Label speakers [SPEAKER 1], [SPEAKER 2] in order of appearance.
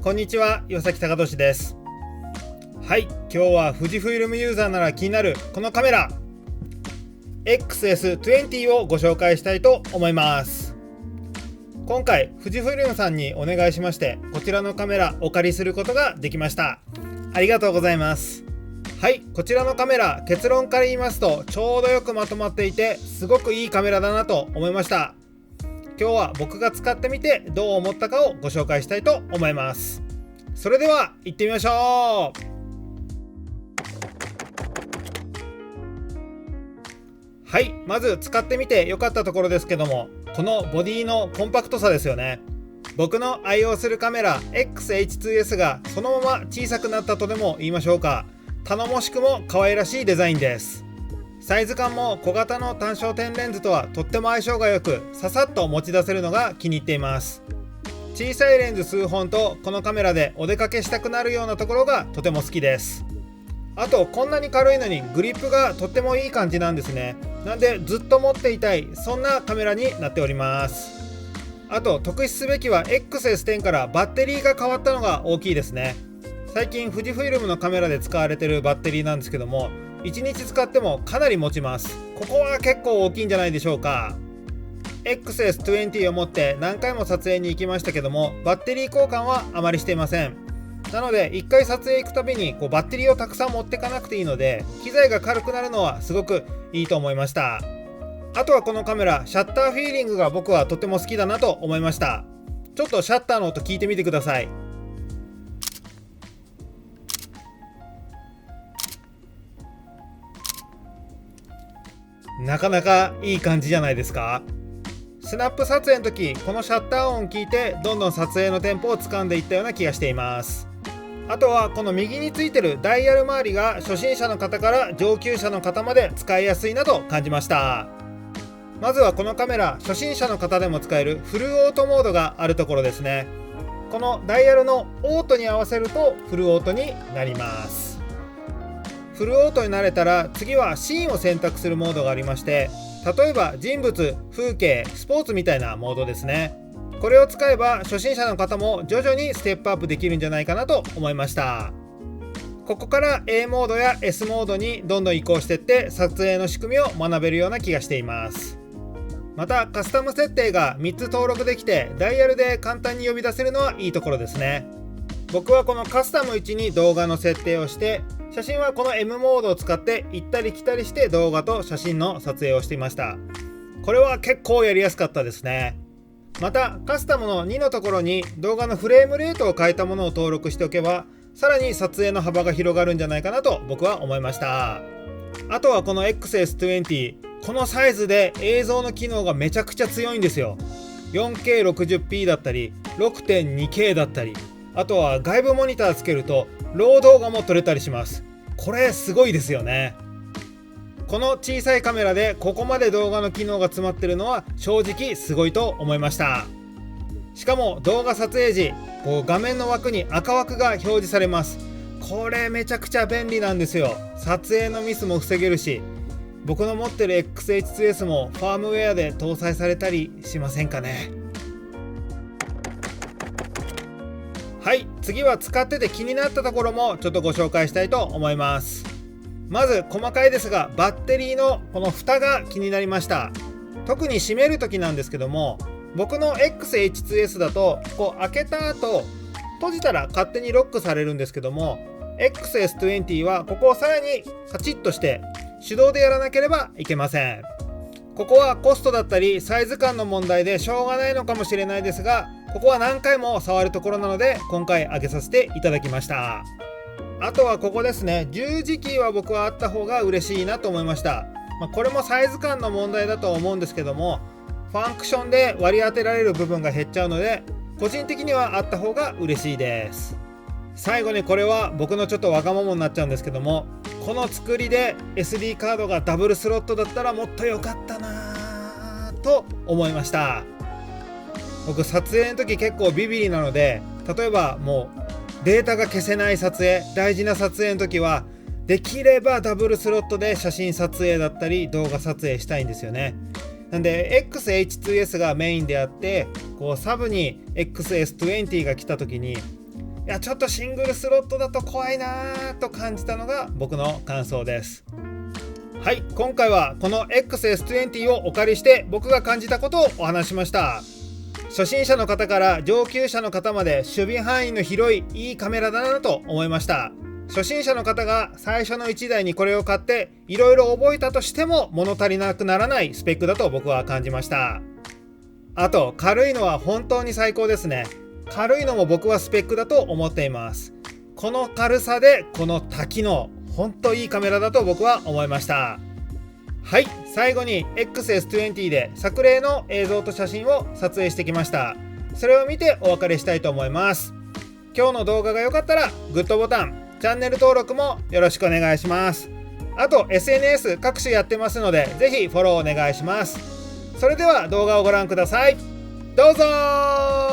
[SPEAKER 1] こんにちは、岩崎隆俊です。はい、今日は富士フイルムユーザーなら気になるこのカメラ XS20 をご紹介したいと思います。今回富士フイルムさんにお願いしましてこちらのカメラお借りすることができました。ありがとうございます。はい、こちらのカメラ、結論から言いますとちょうどよくまとまっていてすごくいいカメラだなと思いました。今日は僕が使ってみてどう思ったかをご紹介したいと思います。それでは行ってみましょう。はい、まず使ってみて良かったところですけども、このボディのコンパクトさですよね。僕の愛用するカメラ XH2S がそのまま小さくなったとでも言いましょうか。頼もしくも可愛らしいデザインです。サイズ感も小型の単焦点レンズとはとっても相性が良く、ささっと持ち出せるのが気に入っています。小さいレンズ数本とこのカメラでお出かけしたくなるようなところがとても好きです。あとこんなに軽いのにグリップがとってもいい感じなんですね。なんでずっと持っていたい、そんなカメラになっております。あと特筆すべきは XS10 からバッテリーが変わったのが大きいですね。最近富士フイルムのカメラで使われているバッテリーなんですけども、1日使ってもかなり持ちます。ここは結構大きいんじゃないでしょうか。 XS20 を持って何回も撮影に行きましたけども、バッテリー交換はあまりしていません。なので1回撮影行くたびにバッテリーをたくさん持ってかなくていいので、機材が軽くなるのはすごくいいと思いました。あとはこのカメラ、シャッターフィーリングが僕はとても好きだなと思いました。ちょっとシャッターの音聞いてみてください。なかなかいい感じじゃないですか。スナップ撮影の時、このシャッター音を聞いてどんどん撮影のテンポを掴んでいったような気がしています。あとはこの右についてるダイヤル周りが初心者の方から上級者の方まで使いやすいなと感じました。まずはこのカメラ、初心者の方でも使えるフルオートモードがあるところですね。このダイヤルのオートに合わせるとフルオートになります。フルオートになれたら次はシーンを選択するモードがありまして、例えば人物、風景、スポーツみたいなモードですね。これを使えば初心者の方も徐々にステップアップできるんじゃないかなと思いました。ここから A モードや S モードにどんどん移行していって撮影の仕組みを学べるような気がしています。またカスタム設定が3つ登録できてダイヤルで簡単に呼び出せるのはいいところですね。僕はこのカスタム1に動画の設定をして、写真はこの M モードを使って行ったり来たりして動画と写真の撮影をしていました。これは結構やりやすかったですね。またカスタムの2のところに動画のフレームレートを変えたものを登録しておけば、さらに撮影の幅が広がるんじゃないかなと僕は思いました。あとはこの XS20、このサイズで映像の機能がめちゃくちゃ強いんですよ。 4K60p だったり 6.2K だったり、あとは外部モニターつけるとロー動画も撮れたりします。これすごいですよね。この小さいカメラでここまで動画の機能が詰まってるのは正直すごいと思いました。しかも動画撮影時、画面の枠に赤枠が表示されます。これめちゃくちゃ便利なんですよ。撮影のミスも防げるし、僕の持ってる XH2S もファームウェアで搭載されたりしませんかね。はい、次は使ってて気になったところもちょっとご紹介したいと思います。まず細かいですが、バッテリーのこの蓋が気になりました。特に閉める時なんですけども、僕の XH2S だと開けた後閉じたら勝手にロックされるんですけども、 XS20 はここをさらにカチッとして手動でやらなければいけません。ここはコストだったりサイズ感の問題でしょうがないのかもしれないですが、ここは何回も触るところなので今回上げさせていただきました。あとはここですね、十字キーは僕はあった方が嬉しいなと思いました。これもサイズ感の問題だと思うんですけども、ファンクションで割り当てられる部分が減っちゃうので個人的にはあった方が嬉しいです。最後にこれは僕のちょっとわがままになっちゃうんですけども、この作りで SD カードがダブルスロットだったらもっと良かったなと思いました。僕撮影の時結構ビビリなので、例えばもうデータが消せない撮影、大事な撮影の時はできればダブルスロットで写真撮影だったり動画撮影したいんですよね。なんで XH2S がメインであって、サブに XS20 が来た時にいやちょっとシングルスロットだと怖いなーと感じたのが僕の感想です。はい、今回はこの XS20 をお借りして僕が感じたことをお話しました。初心者の方から上級者の方まで守備範囲の広いいいカメラだなと思いました。初心者の方が最初の1台にこれを買っていろいろ覚えたとしても物足りなくならないスペックだと僕は感じました。あと軽いのは本当に最高ですね。軽いのも僕はスペックだと思っています。この軽さでこの多機能、本当いいカメラだと僕は思いました。はい、最後に XS20 で作例の映像と写真を撮影してきました。それを見てお別れしたいと思います。今日の動画が良かったらグッドボタン、チャンネル登録もよろしくお願いします。あと SNS 各種やってますのでぜひフォローお願いします。それでは動画をご覧ください。どうぞー。